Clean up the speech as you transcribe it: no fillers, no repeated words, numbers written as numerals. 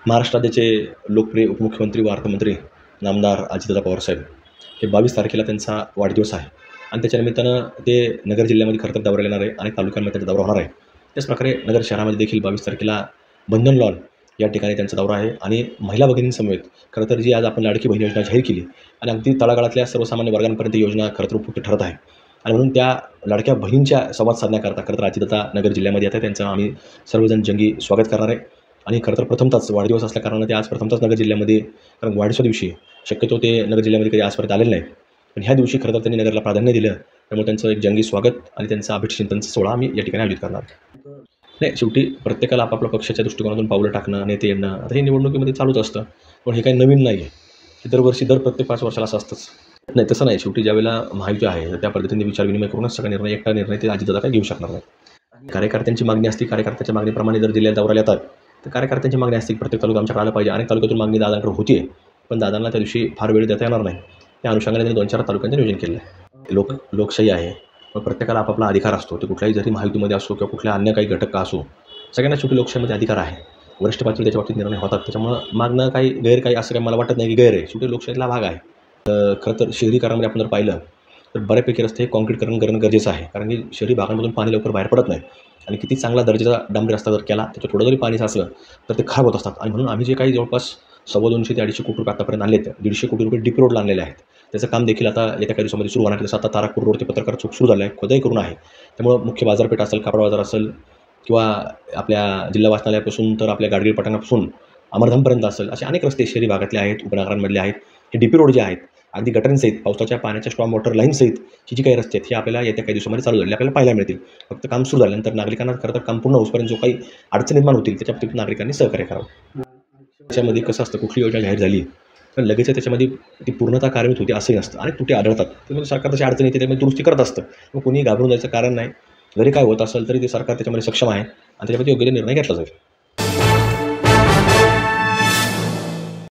महाराष्ट्र राज्याचे लोकप्रिय उपमुख्यमंत्री व अर्थमंत्री नामदार अजितदादा पवारसाहेब हे 22 तारखेला त्यांचा वाढदिवस आहे आणि त्याच्या निमित्तानं ते नगर जिल्ह्यामध्ये खरं तर दौऱ्याला येणार आहे आणि तालुक्यांमध्ये त्यांचा दौरा होणार आहे. त्याचप्रकारे नगर शहरामध्ये देखील 22 तारखेला बंधन लॉन या ठिकाणी त्यांचा दौरा आहे आणि महिला भगिनींसमवेत खरं तर जी आज आपण लाडकी बहीण योजना जाहीर केली आणि अगदी तळागाळातल्या सर्वसामान्य वर्गांपर्यंत योजना खरं तर उपयुक्त ठरत आहे आणि म्हणून त्या लाडक्या बहिणींच्या संवाद साधण्याकरता खरं तर अजितदादा नगर जिल्ह्यामध्ये येत आहे. त्यांचं आम्ही सर्वजण जंगी स्वागत करणार आहे आणि खरं तर प्रथमतच वाढदिवस असल्याकारणानं ते आज प्रथमतच नगर जिल्ह्यामध्ये, कारण वाढदिवसा दिवशी शक्यतो ते नगर जिल्ह्यामध्ये कधी आजपर्यंत आलेले नाही, पण ह्या दिवशी खरं तर त्यांनी नगरला प्राधान्य दिलं. त्यामुळे त्यांचं एक जंगी स्वागत आणि त्यांचा अभिषेचिंतनचा सोहळा आम्ही या ठिकाणी आयोजित करणार. नाही, शेवटी प्रत्येकाला आपापल्या पक्षाच्या दृष्टिकोनातून पावलं टाकणं, नेते येणं, आता हे निवडणुकीमध्ये चालूच असतं, पण हे काही नवीन नाही आहे. हे दरवर्षी प्रत्येक 5 वर्षाला असं असतंच. नाही, तसं नाही. शेवटी ज्यावेळेला महायुती आहे तर त्या पद्धतीने विचारविनिमय करूनच सगळा निर्णय, एकटा निर्णय ते अजितदादा काही घेऊ शकणार नाही. कार्यकर्त्यांची मागणी असते, कार्यकर्त्याच्या मागणीप्रमाणे जर जिल्ह्यात दौऱ्याला येतात तर कार्यकर्त्यांची मागणी असते की प्रत्येक तालुका आमच्याकडे आला पाहिजे. अनेक तालुक्यातून मागणी दादांकडे होती आहे, पण दादांना त्या दिवशी फार वेळ देता येणार नाही. त्या अनुषंगाने त्यांनी 2-4 तालुक्यांचं नियोजन केलं आहे. लोकशाही आहे, मग प्रत्येकाला आपापला अधिकार असतो. ते कुठल्याही जरी महायुतीमध्ये असो किंवा कुठल्या अन्य काही घटक का असो, सगळ्यांना शेवटी लोकशाहीमध्ये अधिकार आहे. वरिष्ठ पातळीवर त्याच्या बाबतीत निर्णय होतात. त्याच्यामुळं मागणं काही गैर काही असं काही मला वाटत नाही की गैर आहे. शेवटी लोकशाहीतला भाग आहे. खरं तर शहरीकरणामध्ये आपण जर पाहिलं तर बऱ्यापैकी रस्ते हे काँक्रीटीकरण करणं गरजेचं आहे, कारण की शहरी भागांमधून पाणी लवकर बाहेर पडत नाही आणि किती चांगला दर्जाचा डांबरी रस्ता जर केला त्याच्यात थोडं जरी पाणी साचलं तर ते खराब होत असतात. आणि म्हणून आम्ही जे काही जवळपास 250 ते 250 कोटी रुपये आतापर्यंत आणले आहेत, 150 कोटी रुपये डीपी रोडला आणलेले आहेत. त्याचं काम देखील आता येत्या काही दिवसामध्ये सुरू होणार आहे. आता तारापूर रोड ते पत्रकार चौक सुरू झालं आहे, खोदाई करून आहे. त्यामुळं मुख्य बाजारपेठ असेल, कापड बाजार असेल किंवा आपल्या जिल्हा वाचनालयापासून तर आपल्या गाडगीळ पठाणापासून अमरधामपर्यंत असेल, असे अनेक रस्ते शहरी भागातले आहेत, उपनगरांमधले आहेत. हे डीपी रोड जे आहेत अगदी गटारींसहित, पावसाच्या पाण्याच्या स्टॉर्म वॉटर लाईनसहित जी काही रस्ते आहेत हे आपल्याला येत्या काही दिवसामध्ये चालू झाले आपल्याला पाहायला मिळतील. फक्त काम सुरू झाल्यानंतर नागरिकांना खरं तर काम पूर्ण होईपर्यंत जो काही अडचण निर्माण होतील त्याच्या बाबतीत नागरिकांनी सहकार्य करावं. त्याच्यामध्ये कसं असतं, कुठली योजना जाहीर झाली तर लगेच त्याच्यामध्ये ती पूर्णतः कार्यान्वित होती असंही नसतं. आणि तुटे आढळतात, त्यामुळे सरकार तशी अडचण येते, त्यामध्ये दुरुस्ती करत असतं. मग कोणी घाबरून जायचं कारण नाही. जरी काय होत असेल तरी ते सरकार त्याच्यामध्ये सक्षम आहे आणि त्याच्यामध्ये योग्य निर्णय घेतला जाईल.